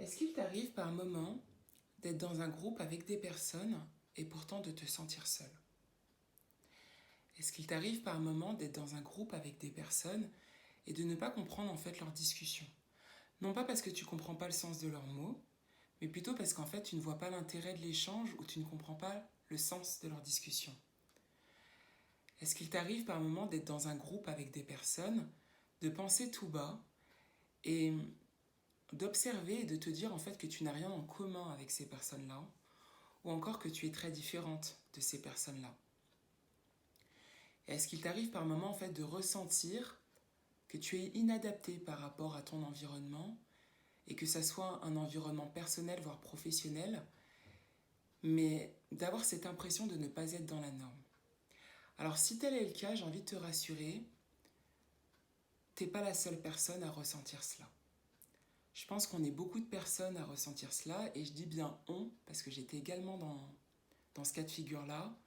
Est-ce qu'il t'arrive par moment d'être dans un groupe avec des personnes et pourtant de te sentir seul? Est-ce qu'il t'arrive par moment d'être dans un groupe avec des personnes et de ne pas comprendre en fait leurs discussions? Non pas parce que tu comprends pas le sens de leurs mots, mais plutôt parce qu'en fait tu ne vois pas l'intérêt de l'échange ou tu ne comprends pas le sens de leur discussion. Est-ce qu'il t'arrive par moment d'être dans un groupe avec des personnes, de penser tout bas et d'observer et de te dire en fait que tu n'as rien en commun avec ces personnes-là, ou encore que tu es très différente de ces personnes-là? Est-ce qu'il t'arrive par moment en fait de ressentir que tu es inadapté par rapport à ton environnement et que ça soit un environnement personnel voire professionnel, mais d'avoir cette impression de ne pas être dans la norme? Alors si tel est le cas, j'ai envie de te rassurer, t'es pas la seule personne à ressentir cela. Je pense qu'on est beaucoup de personnes à ressentir cela, et je dis bien on, parce que j'étais également dans ce cas de figure-là.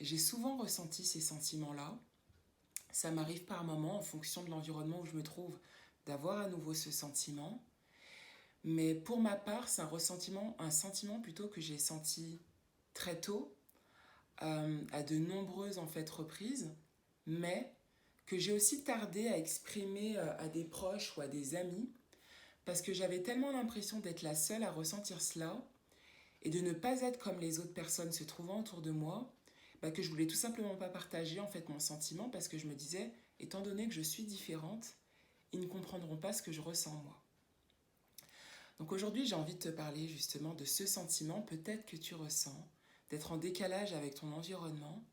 J'ai souvent ressenti ces sentiments-là. Ça m'arrive par moments, en fonction de l'environnement où je me trouve, d'avoir à nouveau ce sentiment. Mais pour ma part, c'est un sentiment plutôt que j'ai senti très tôt, à de nombreuses en fait reprises, mais que j'ai aussi tardé à exprimer à des proches ou à des amis, parce que j'avais tellement l'impression d'être la seule à ressentir cela, et de ne pas être comme les autres personnes se trouvant autour de moi, que je voulais tout simplement pas partager en fait mon sentiment, parce que je me disais, étant donné que je suis différente, ils ne comprendront pas ce que je ressens moi. Donc aujourd'hui, j'ai envie de te parler justement de ce sentiment peut-être que tu ressens, d'être en décalage avec ton environnement.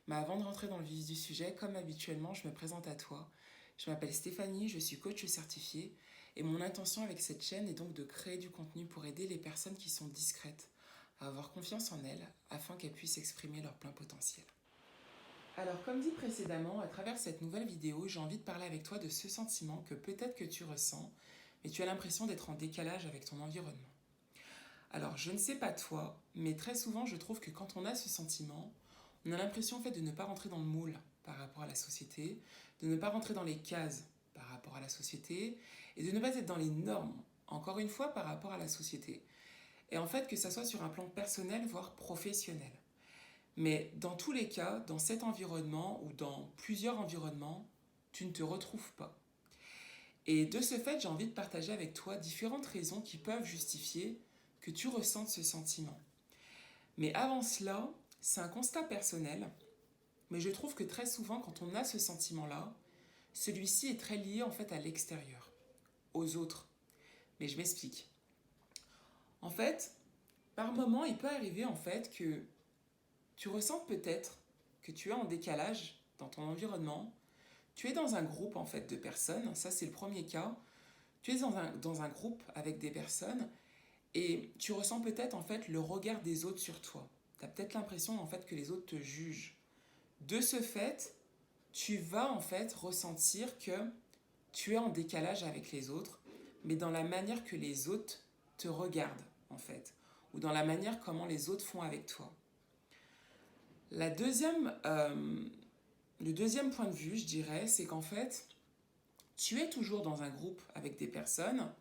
Mais avant de rentrer dans le vif du sujet, comme habituellement, je me présente à toi. Je m'appelle Stéphanie, je suis coach certifiée, et mon intention avec cette chaîne est donc de créer du contenu pour aider les personnes qui sont discrètes à avoir confiance en elles afin qu'elles puissent exprimer leur plein potentiel. Alors comme dit précédemment, à travers cette nouvelle vidéo, j'ai envie de parler avec toi de ce sentiment que peut-être que tu ressens, mais tu as l'impression d'être en décalage avec ton environnement. Alors je ne sais pas toi, mais très souvent je trouve que quand on a ce sentiment, on a l'impression en fait de ne pas rentrer dans le moule par rapport à la société, de ne pas rentrer dans les cases par rapport à la société, et de ne pas être dans les normes, encore une fois par rapport à la société. Et en fait que ça soit sur un plan personnel, voire professionnel. Mais dans tous les cas, dans cet environnement ou dans plusieurs environnements, tu ne te retrouves pas. Et de ce fait, j'ai envie de partager avec toi différentes raisons qui peuvent justifier que tu ressentes ce sentiment. Mais avant cela, c'est un constat personnel, mais je trouve que très souvent, quand on a ce sentiment-là, celui-ci est très lié en fait à l'extérieur, aux autres. Mais je m'explique. En fait, par moment, il peut arriver en fait que tu ressentes peut-être que tu es en décalage dans ton environnement. Tu es dans un groupe en fait de personnes, ça c'est le premier cas. Tu es dans un groupe avec des personnes et tu ressens peut-être en fait le regard des autres sur toi. Tu as peut-être l'impression en fait que les autres te jugent. De ce fait, tu vas en fait ressentir que tu es en décalage avec les autres, mais dans la manière que les autres te regardent en fait, ou dans la manière comment les autres font avec toi. La deuxième, le deuxième point de vue, je dirais, c'est qu'en fait, tu es toujours dans un groupe avec des personnes,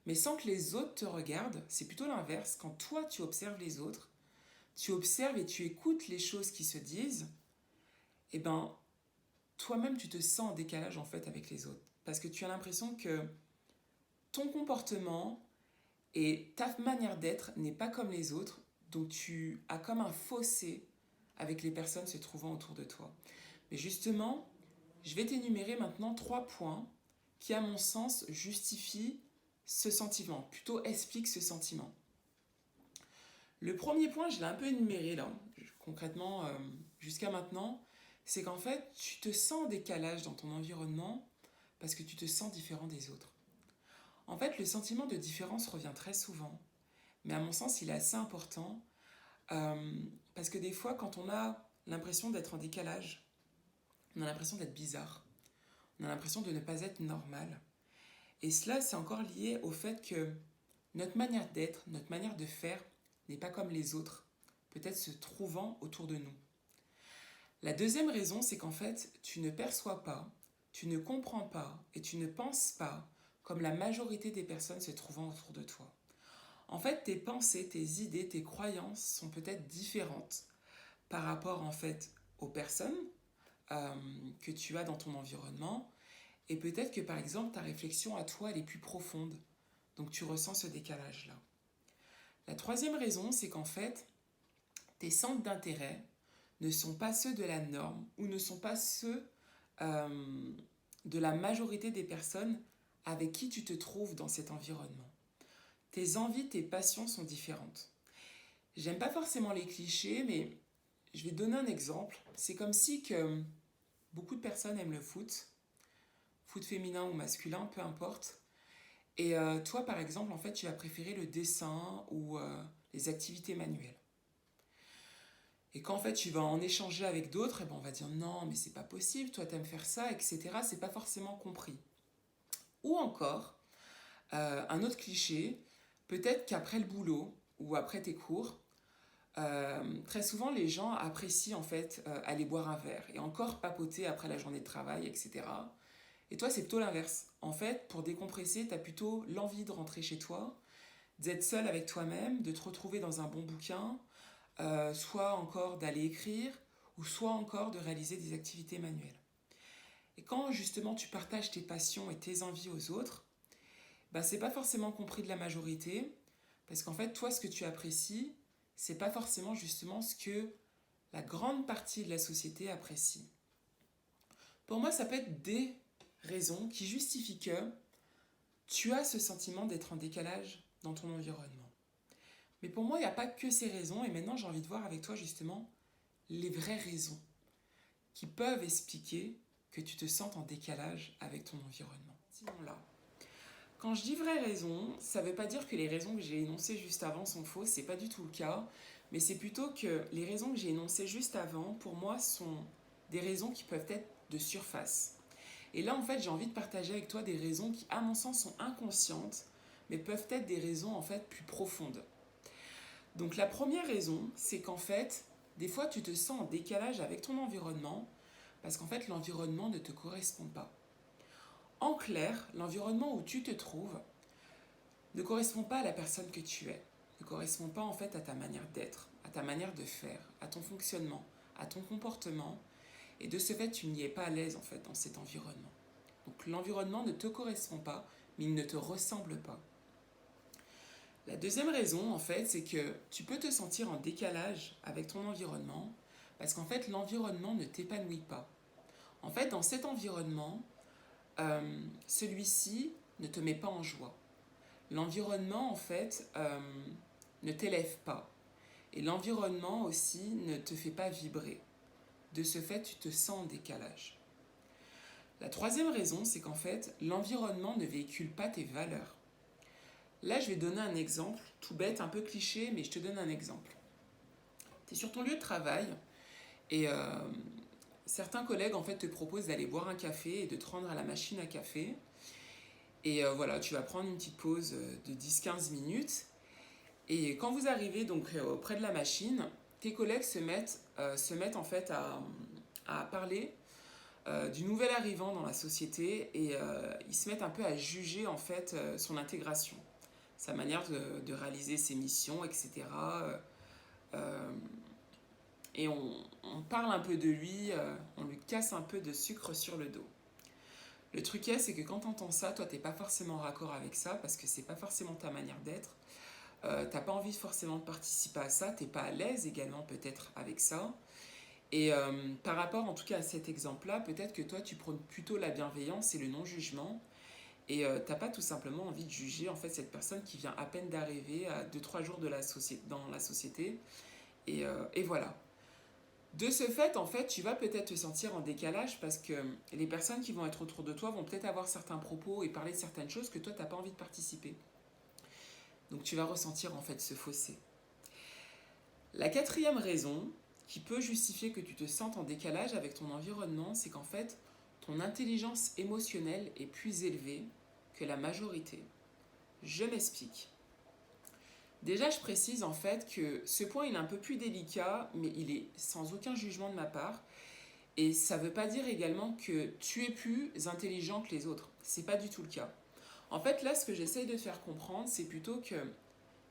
mais sans que les autres te regardent. C'est plutôt l'inverse. Quand toi, tu observes les autres, tu observes et tu écoutes les choses qui se disent, et ben, toi-même, tu te sens en décalage en fait avec les autres. Parce que tu as l'impression que ton comportement et ta manière d'être n'est pas comme les autres, donc tu as comme un fossé avec les personnes se trouvant autour de toi. Mais justement, je vais t'énumérer maintenant 3 points qui, à mon sens, justifient ce sentiment, plutôt expliquent ce sentiment. Le premier point, je l'ai un peu énuméré là, concrètement, jusqu'à maintenant, c'est qu'en fait, tu te sens en décalage dans ton environnement parce que tu te sens différent des autres. En fait, le sentiment de différence revient très souvent, mais à mon sens, il est assez important parce que des fois, quand on a l'impression d'être en décalage, on a l'impression d'être bizarre, on a l'impression de ne pas être normal. Et cela, c'est encore lié au fait que notre manière d'être, notre manière de faire n'est pas comme les autres, peut-être se trouvant autour de nous. La deuxième raison, c'est qu'en fait, tu ne perçois pas, tu ne comprends pas et tu ne penses pas comme la majorité des personnes se trouvant autour de toi. En fait, tes pensées, tes idées, tes croyances sont peut-être différentes par rapport en fait aux personnes euh, que tu as dans ton environnement. Et peut-être que par exemple, ta réflexion à toi, elle est plus profonde. Donc tu ressens ce décalage-là. La troisième raison, c'est qu'en fait, tes centres d'intérêt ne sont pas ceux de la norme ou ne sont pas ceux de la majorité des personnes avec qui tu te trouves dans cet environnement. Tes envies, tes passions sont différentes. J'aime pas forcément les clichés, mais je vais donner un exemple. C'est comme si que beaucoup de personnes aiment le foot féminin ou masculin, peu importe. Et toi, par exemple, en fait, tu vas préférer le dessin ou les activités manuelles. Et quand en fait tu vas en échanger avec d'autres, et ben on va dire non, mais c'est pas possible, toi t'aimes faire ça, etc. C'est pas forcément compris. Ou encore, un autre cliché, peut-être qu'après le boulot ou après tes cours, très souvent les gens apprécient en fait aller boire un verre et encore papoter après la journée de travail, etc. Et toi c'est plutôt l'inverse. En fait, pour décompresser, t'as plutôt l'envie de rentrer chez toi, d'être seul avec toi-même, de te retrouver dans un bon bouquin, soit encore d'aller écrire, ou soit encore de réaliser des activités manuelles. Et quand justement tu partages tes passions et tes envies aux autres, bah, c'est pas forcément compris de la majorité, parce qu'en fait, toi, ce que tu apprécies, c'est pas forcément justement ce que la grande partie de la société apprécie. Pour moi, ça peut être des raisons qui justifient que tu as ce sentiment d'être en décalage dans ton environnement. Mais pour moi, il n'y a pas que ces raisons, et maintenant j'ai envie de voir avec toi justement les vraies raisons qui peuvent expliquer que tu te sens en décalage avec ton environnement. Sinon-là, quand je dis vraies raisons, ça ne veut pas dire que les raisons que j'ai énoncées juste avant sont fausses, c'est pas du tout le cas, mais c'est plutôt que les raisons que j'ai énoncées juste avant, pour moi, sont des raisons qui peuvent être de surface. Et là, en fait, j'ai envie de partager avec toi des raisons qui, à mon sens, sont inconscientes, mais peuvent être des raisons, en fait, plus profondes. Donc la première raison, c'est qu'en fait, des fois, tu te sens en décalage avec ton environnement, parce qu'en fait, l'environnement ne te correspond pas. En clair, l'environnement où tu te trouves ne correspond pas à la personne que tu es, ne correspond pas en fait à ta manière d'être, à ta manière de faire, à ton fonctionnement, à ton comportement, et de ce fait, tu n'y es pas à l'aise en fait dans cet environnement. Donc l'environnement ne te correspond pas, mais il ne te ressemble pas. La deuxième raison, en fait, c'est que tu peux te sentir en décalage avec ton environnement parce qu'en fait, l'environnement ne t'épanouit pas. En fait, dans cet environnement, celui-ci ne te met pas en joie. L'environnement, en fait, ne t'élève pas. Et l'environnement aussi ne te fait pas vibrer. De ce fait, tu te sens en décalage. La troisième raison, c'est qu'en fait, l'environnement ne véhicule pas tes valeurs. Là, je vais donner un exemple, tout bête, un peu cliché, mais je te donne un exemple. Tu es sur ton lieu de travail et certains collègues en fait te proposent d'aller boire un café et de te rendre à la machine à café. Et voilà, tu vas prendre une petite pause de 10-15 minutes. Et quand vous arrivez donc auprès de la machine, tes collègues se mettent en fait à parler du nouvel arrivant dans la société et ils se mettent un peu à juger en fait son intégration, sa manière de réaliser ses missions, etc. Et on parle un peu de lui, on lui casse un peu de sucre sur le dos. Le truc c'est que quand tu entends ça, toi t'es pas forcément raccord avec ça parce que c'est pas forcément ta manière d'être. T'as pas envie forcément de participer à ça, t'es pas à l'aise également peut-être avec ça. Et par rapport en tout cas à cet exemple-là, peut-être que toi tu prônes plutôt la bienveillance et le non-jugement. Et t'as pas tout simplement envie de juger en fait cette personne qui vient à peine d'arriver à 2-3 jours dans la société. Et voilà. De ce fait, en fait, tu vas peut-être te sentir en décalage parce que les personnes qui vont être autour de toi vont peut-être avoir certains propos et parler de certaines choses que toi, tu n'as pas envie de participer. Donc tu vas ressentir en fait ce fossé. La quatrième raison qui peut justifier que tu te sentes en décalage avec ton environnement, c'est qu'en fait, ton intelligence émotionnelle est plus élevée que la majorité. Je m'explique. Déjà, je précise en fait que ce point il est un peu plus délicat, mais il est sans aucun jugement de ma part. Et ça ne veut pas dire également que tu es plus intelligent que les autres. C'est pas du tout le cas. En fait, là, ce que j'essaye de faire comprendre, c'est plutôt que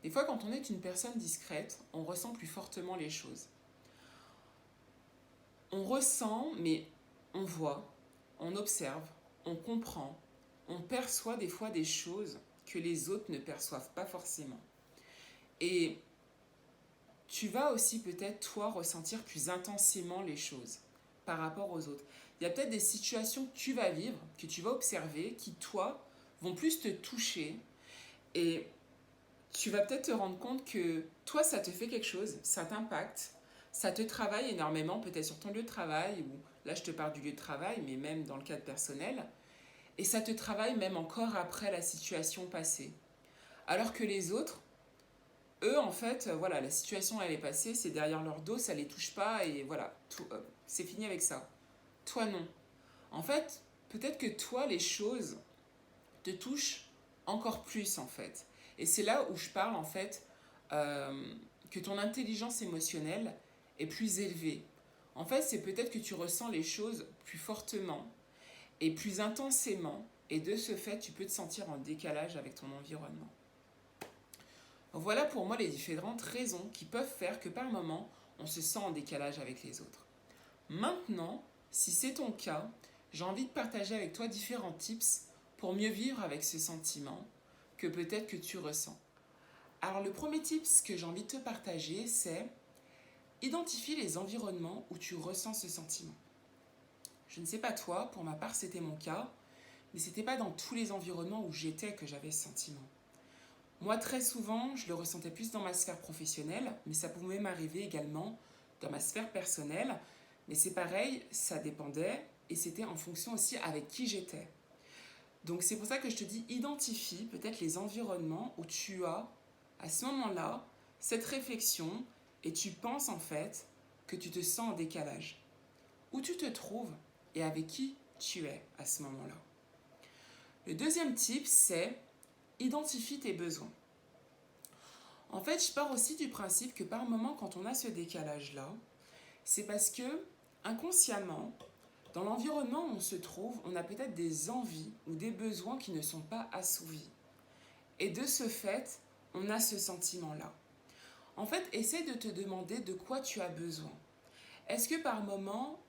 des fois, quand on est une personne discrète, on ressent plus fortement les choses. On ressent, mais on voit, on observe, on comprend, on perçoit des fois des choses que les autres ne perçoivent pas forcément. Et tu vas aussi peut-être, toi, ressentir plus intensément les choses par rapport aux autres. Il y a peut-être des situations que tu vas vivre, que tu vas observer, qui, toi, vont plus te toucher. Et tu vas peut-être te rendre compte que toi, ça te fait quelque chose, ça t'impacte, ça te travaille énormément, peut-être sur ton lieu de travail, ou là, je te parle du lieu de travail, mais même dans le cadre personnel. Et ça te travaille même encore après la situation passée. Alors que les autres, eux, en fait, voilà, la situation, elle est passée, c'est derrière leur dos, ça les touche pas, et voilà, c'est fini avec ça. Toi, non. En fait, peut-être que toi, les choses te touchent encore plus, en fait. Et c'est là où je parle, en fait, que ton intelligence émotionnelle est plus élevée. En fait, c'est peut-être que tu ressens les choses plus fortement et plus intensément, et de ce fait, tu peux te sentir en décalage avec ton environnement. Donc voilà pour moi les différentes raisons qui peuvent faire que par moment, on se sent en décalage avec les autres. Maintenant, si c'est ton cas, j'ai envie de partager avec toi différents tips pour mieux vivre avec ce sentiment que peut-être que tu ressens. Alors le premier tips que j'ai envie de te partager, c'est identifie les environnements où tu ressens ce sentiment. Je ne sais pas toi, pour ma part c'était mon cas, mais c'était pas dans tous les environnements où j'étais que j'avais ce sentiment. Moi, très souvent, je le ressentais plus dans ma sphère professionnelle, mais ça pouvait m'arriver également dans ma sphère personnelle. Mais c'est pareil, ça dépendait et c'était en fonction aussi avec qui j'étais. Donc c'est pour ça que je te dis, identifie peut-être les environnements où tu as, à ce moment-là, cette réflexion et tu penses en fait que tu te sens en décalage. Où tu te trouves et avec qui tu es à ce moment-là. Le deuxième type, c'est identifie tes besoins. En fait, je pars aussi du principe que par moment, quand on a ce décalage-là, c'est parce que inconsciemment, dans l'environnement où on se trouve, on a peut-être des envies ou des besoins qui ne sont pas assouvis. Et de ce fait, on a ce sentiment-là. En fait, essaie de te demander de quoi tu as besoin. Est-ce que par moment,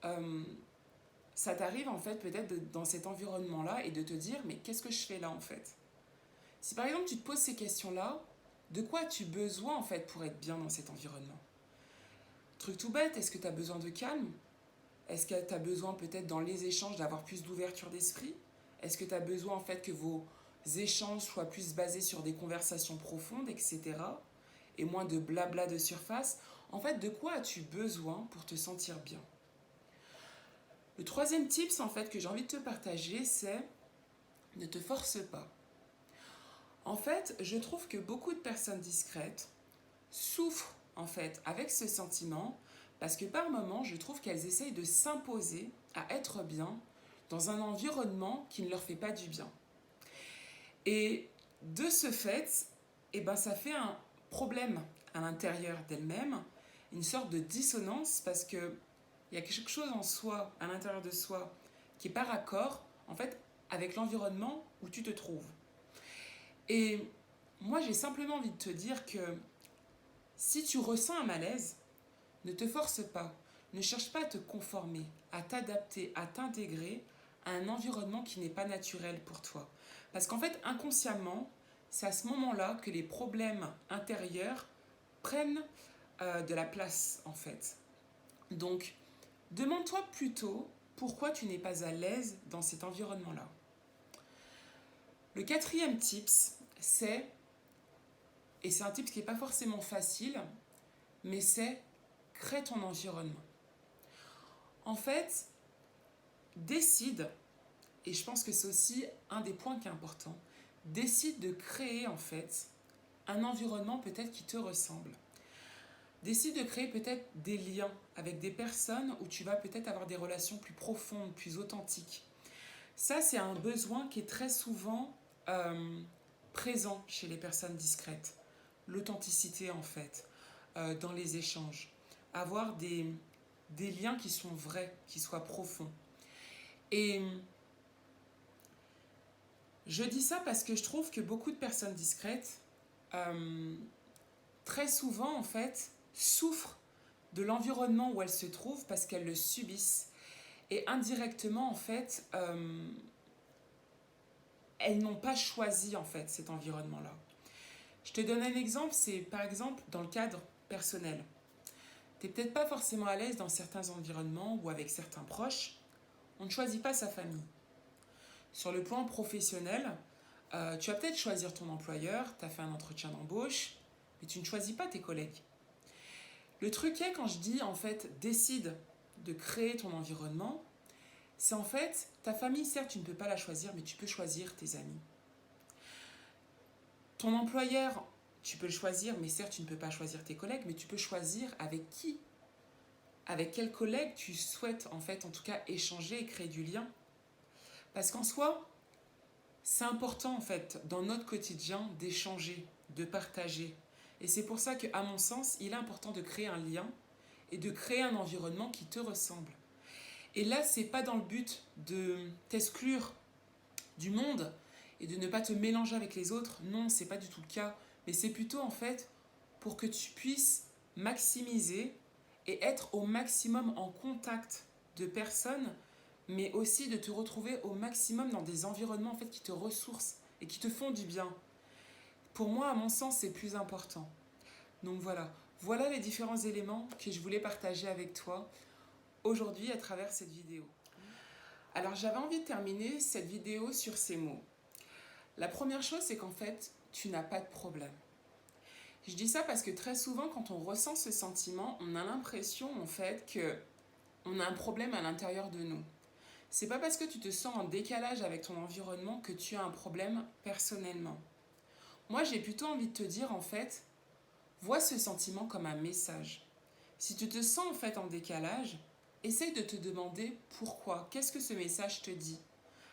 ça t'arrive en fait peut-être dans cet environnement-là et de te dire, mais qu'est-ce que je fais là en fait? Si par exemple tu te poses ces questions-là, de quoi as-tu besoin en fait pour être bien dans cet environnement? Truc tout bête, est-ce que tu as besoin de calme? Est-ce que tu as besoin peut-être dans les échanges d'avoir plus d'ouverture d'esprit? Est-ce que tu as besoin en fait que vos échanges soient plus basés sur des conversations profondes, etc. et moins de blabla de surface? En fait, de quoi as-tu besoin pour te sentir bien? Le troisième tips en fait que j'ai envie de te partager, c'est ne te force pas. En fait, je trouve que beaucoup de personnes discrètes souffrent en fait avec ce sentiment parce que par moments, je trouve qu'elles essayent de s'imposer à être bien dans un environnement qui ne leur fait pas du bien. Et de ce fait, ça fait un problème à l'intérieur d'elles-mêmes, une sorte de dissonance parce que il y a quelque chose en soi, à l'intérieur de soi, qui est pas raccord en fait avec l'environnement où tu te trouves. Et moi, j'ai simplement envie de te dire que si tu ressens un malaise, ne te force pas. Ne cherche pas à te conformer, à t'adapter, à t'intégrer à un environnement qui n'est pas naturel pour toi. Parce qu'en fait, inconsciemment, c'est à ce moment-là que les problèmes intérieurs prennent de la place, en fait. Donc, demande-toi plutôt pourquoi tu n'es pas à l'aise dans cet environnement-là. Le quatrième tips, c'est, et c'est un tips qui n'est pas forcément facile, mais c'est crée ton environnement. En fait, décide, et je pense que c'est aussi un des points qui est important, décide de créer en fait un environnement peut-être qui te ressemble. Décide de créer peut-être des liens avec des personnes où tu vas peut-être avoir des relations plus profondes, plus authentiques. Ça, c'est un besoin qui est très souvent présent chez les personnes discrètes. L'authenticité en fait, dans les échanges. Avoir des liens qui sont vrais, qui soient profonds. Et Je dis ça parce que je trouve que beaucoup de personnes discrètes, euh, très souvent en fait, souffrent de l'environnement où elles se trouvent parce qu'elles le subissent. Et indirectement, en fait, elles n'ont pas choisi en fait cet environnement-là. Je te donne un exemple, c'est par exemple dans le cadre personnel. Tu n'es peut-être pas forcément à l'aise dans certains environnements ou avec certains proches. On ne choisit pas sa famille. Sur le plan professionnel, tu vas peut-être choisir ton employeur, tu as fait un entretien d'embauche, mais tu ne choisis pas tes collègues. Le truc est, quand je dis en fait décide de créer ton environnement, c'est en fait ta famille, certes tu ne peux pas la choisir, mais tu peux choisir tes amis. Ton employeur, tu peux le choisir, mais certes tu ne peux pas choisir tes collègues, mais tu peux choisir avec qui, avec quel collègue tu souhaites en fait en tout cas échanger et créer du lien. Parce qu'en soi, c'est important en fait dans notre quotidien d'échanger, de partager. Et c'est pour ça qu'à mon sens, il est important de créer un lien et de créer un environnement qui te ressemble. Et là, c'est pas dans le but de t'exclure du monde et de ne pas te mélanger avec les autres. Non, c'est pas du tout le cas. Mais c'est plutôt en fait pour que tu puisses maximiser et être au maximum en contact de personnes, mais aussi de te retrouver au maximum dans des environnements en fait qui te ressourcent et qui te font du bien. Pour moi, à mon sens, c'est plus important. Donc voilà les différents éléments que je voulais partager avec toi aujourd'hui à travers cette vidéo. Alors j'avais envie de terminer cette vidéo sur ces mots. La première chose, c'est qu'en fait, tu n'as pas de problème. Je dis ça parce que très souvent, quand on ressent ce sentiment, on a l'impression en fait que on a un problème à l'intérieur de nous. C'est pas parce que tu te sens en décalage avec ton environnement que tu as un problème personnellement. Moi, j'ai plutôt envie de te dire en fait, vois ce sentiment comme un message. Si tu te sens en fait en décalage, essaye de te demander pourquoi. Qu'est-ce que ce message te dit?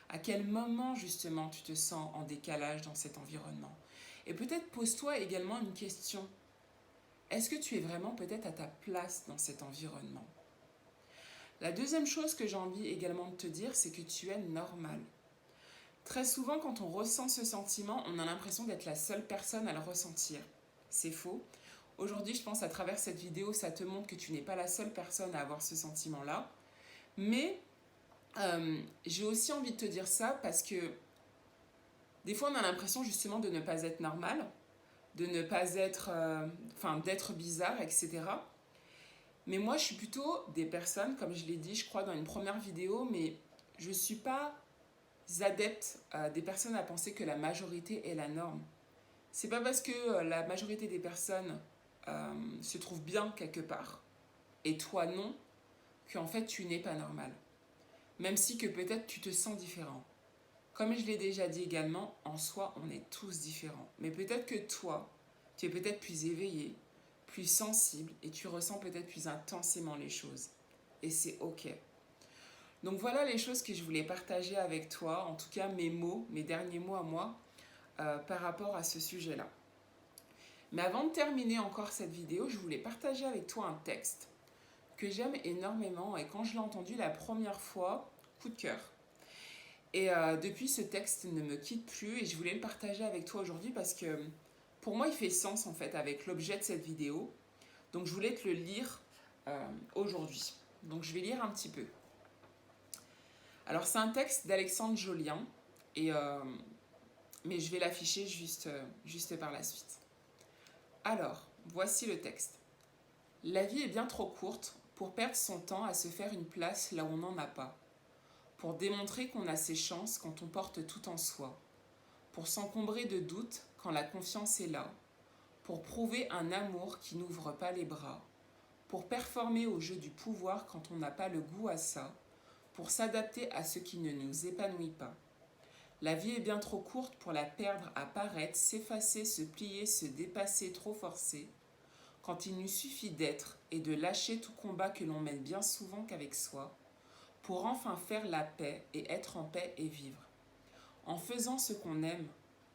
À quel moment justement tu te sens en décalage dans cet environnement? Et peut-être pose-toi également une question. Est-ce que tu es vraiment peut-être à ta place dans cet environnement? La deuxième chose que j'ai envie également de te dire, c'est que tu es normal. Très souvent, quand on ressent ce sentiment, on a l'impression d'être la seule personne à le ressentir. C'est faux. Aujourd'hui, je pense à travers cette vidéo, ça te montre que tu n'es pas la seule personne à avoir ce sentiment-là. Mais j'ai aussi envie de te dire ça parce que des fois, on a l'impression justement de ne pas être normal, de ne pas être, d'être bizarre, etc. Mais moi, je suis plutôt des personnes, comme je l'ai dit, je crois, dans une première vidéo, mais je ne suis pas adepte des personnes à penser que la majorité est la norme. C'est pas parce que la majorité des personnes se trouvent bien quelque part, et toi non, qu'en fait tu n'es pas normal. Même si que peut-être tu te sens différent. Comme je l'ai déjà dit également, en soi, on est tous différents. Mais peut-être que toi, tu es peut-être plus éveillé, plus sensible, et tu ressens peut-être plus intensément les choses. Et c'est ok. Donc voilà les choses que je voulais partager avec toi, en tout cas mes mots, mes derniers mots à moi, par rapport à ce sujet-là. Mais avant de terminer encore cette vidéo, je voulais partager avec toi un texte que j'aime énormément et quand je l'ai entendu la première fois, coup de cœur. Et depuis, ce texte ne me quitte plus et je voulais le partager avec toi aujourd'hui parce que pour moi, il fait sens en fait avec l'objet de cette vidéo. Donc je voulais te le lire aujourd'hui. Donc je vais lire un petit peu. Alors c'est un texte d'Alexandre Jolien, et, mais je vais l'afficher juste par la suite. Alors, voici le texte. La vie est bien trop courte pour perdre son temps à se faire une place là où on n'en a pas. Pour démontrer qu'on a ses chances quand on porte tout en soi. Pour s'encombrer de doutes quand la confiance est là. Pour prouver un amour qui n'ouvre pas les bras. Pour performer au jeu du pouvoir quand on n'a pas le goût à ça. Pour s'adapter à ce qui ne nous épanouit pas. La vie est bien trop courte pour la perdre à paraître, s'effacer, se plier, se dépasser, trop forcer, quand il nous suffit d'être et de lâcher tout combat que l'on mène bien souvent qu'avec soi, pour enfin faire la paix et être en paix et vivre. En faisant ce qu'on aime,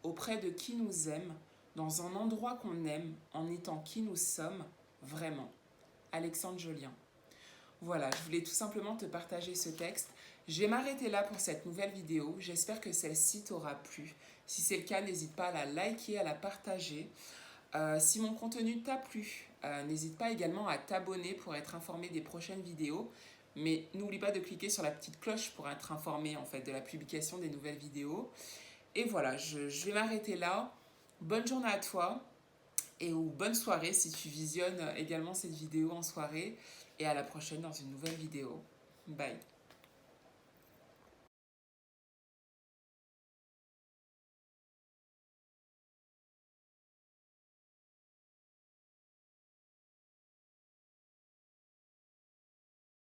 auprès de qui nous aime, dans un endroit qu'on aime, en étant qui nous sommes, vraiment. Alexandre Jolien. Voilà, je voulais tout simplement te partager ce texte. Je vais m'arrêter là pour cette nouvelle vidéo. J'espère que celle-ci t'aura plu. Si c'est le cas, n'hésite pas à la liker, à la partager. Si mon contenu t'a plu, n'hésite pas également à t'abonner pour être informé des prochaines vidéos. Mais n'oublie pas de cliquer sur la petite cloche pour être informé en fait de la publication des nouvelles vidéos. Et voilà, je vais m'arrêter là. Bonne journée à toi ou bonne soirée si tu visionnes également cette vidéo en soirée. Et à la prochaine dans une nouvelle vidéo. Bye.